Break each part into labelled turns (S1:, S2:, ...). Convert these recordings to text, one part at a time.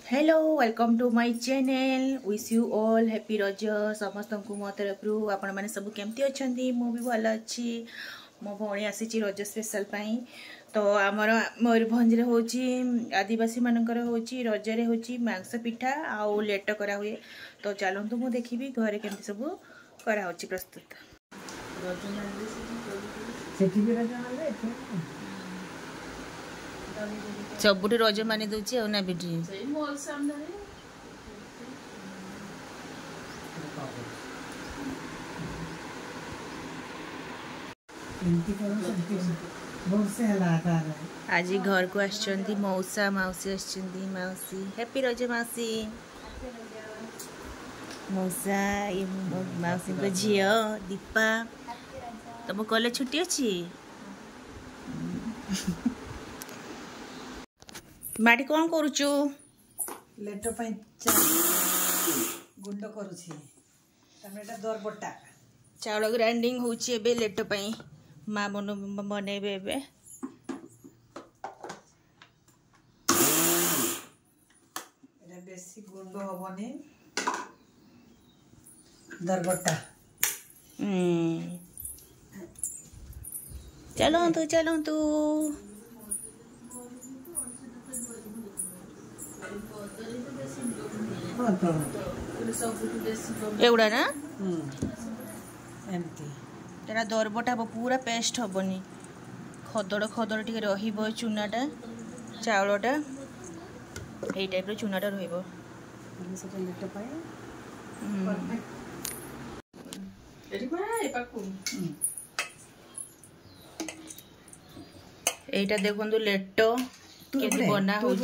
S1: hello welcome to my channel wish you all happy रज समस्त को मो तरफ आपण मैंने सब केमती अच्छा मु भी भल अच्छी मो भौणी आसी रज स्पेशल पाई तो आमर मयूरभंज हो आदिवासी मानकर हो रजरे हो मांस पिठा आउ लेट करा हुए तो चलतु मु देखी घरे केमती सब करा प्रस्तुत सबुठ रज मानि दूची ना बिटी आज घर को आछंती मौसा मौसी आछंती मौसी हैप्पी रज मौसी मौसा ये मौसी को झियो दीपा तुम कॉलेज छुट्टी अच्छी माटी कौन करुचु
S2: लेटो पाई गुंड करुछि तमेटा दरबटा
S1: चाउल ग्राइंडिंग होची एबे लेटो पाई मां बनेबे एबे
S2: एटा बेसी गुंड होबनी दरबटा
S1: चलो तू एगुड़ा ना तेरा दरबटा हम पूरा पेस्ट हेनी खदड़ खदड़ टे रही चूनाटा चाउलटा यही टाइप चूनाटा रहा एटा देखो लेटो के बना हो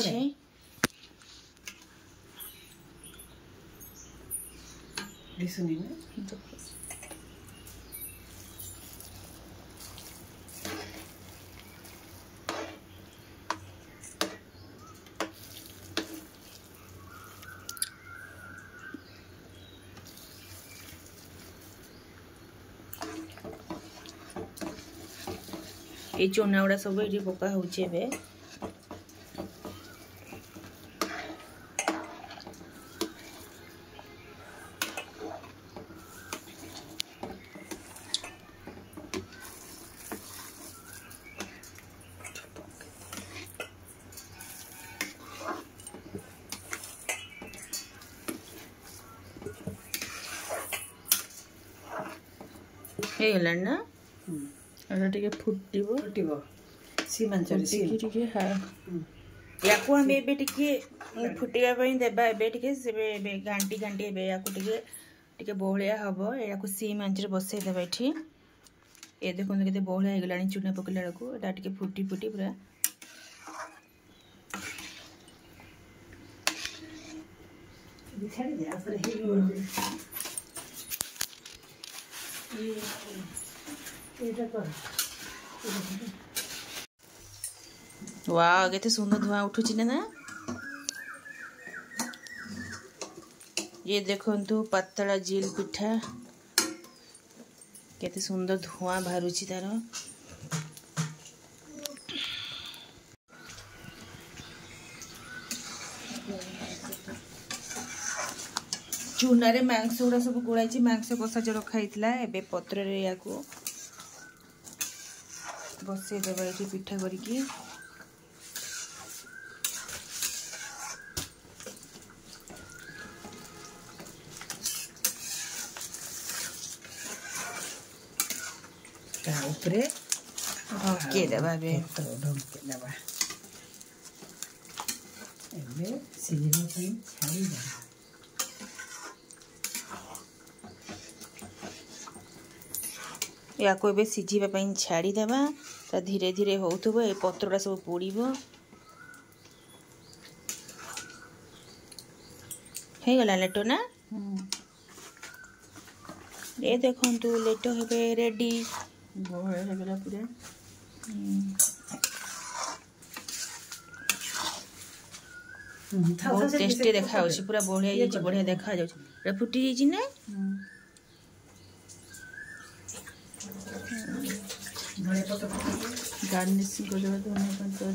S1: ये चूना गुड़ा सब ये पका हो ना टे फुटो या फुटापी देवा घाटी घाटी टे बहलिया हम या सीम आंच बसई देवा ये देखो के बहलिया होगला चूना पकड़ा बेलू फुटी फुटी पूरा वाह केते सुंदर धुआं उठुची ना ये देखंतु पतला जिल पिठा केते सुंदर धुआं बाहरुची तार चूना रे मांस गुड़ा सब गोड़ाई मांस कषा जो रखाई एबे पत्र रे या को बसई देवा ये पिठा करके
S2: ऊपर
S1: ढके देवा
S2: ढके देवा एबे सीजना पई छाड़ी देवा
S1: या को बे सिझीबा पई छाड़ी देवा ता धीरे धीरे होउथबो ए पत्रडा सब पोड़ीबो हे गला लेटो ना ये देखंतु लेटो हेबे रेडी बहे हेगला पूरा बहुत टेस्टी देखा होछि पूरा बढ़िया देखा जाउ फुटी जाइछि ना गार्निशिंग कर धनिया पत्ता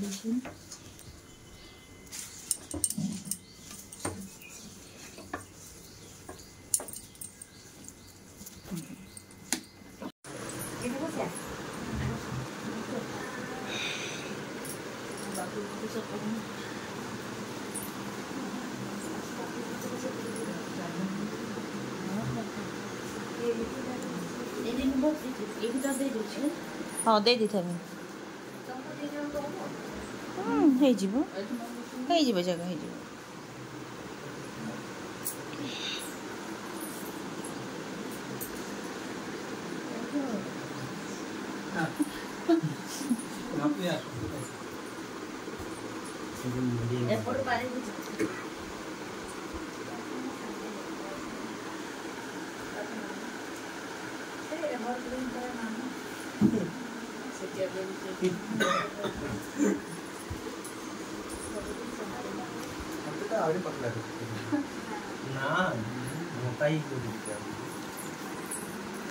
S1: हाँ दे दी था जगह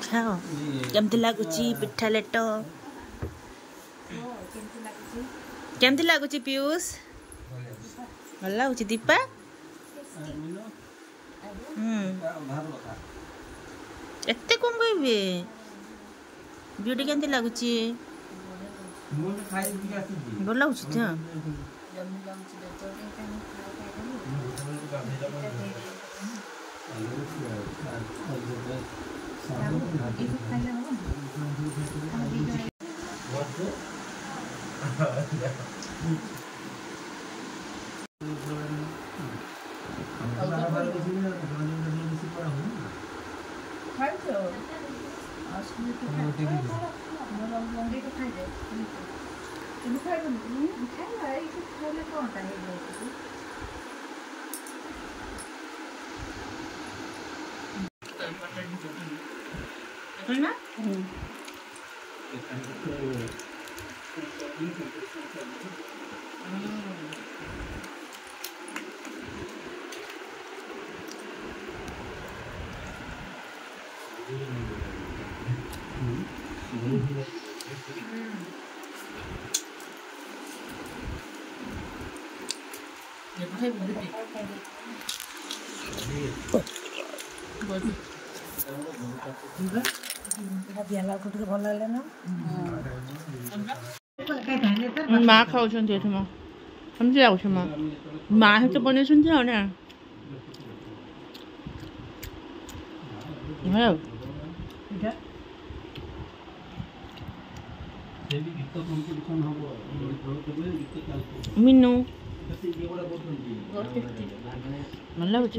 S1: खाओ केमती लगुची पिठा लेट केमती लगुची पीयूष भल लगुची दीपा एते कम कहबे ब्यूटी केमती लगुची भल लगुची तो माँ खाऊ समझे माँ तो बने सुनते हो ना मीनू मन लगुच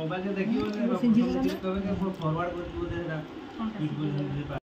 S3: मोबाइल देखियो फॉरवर्ड कर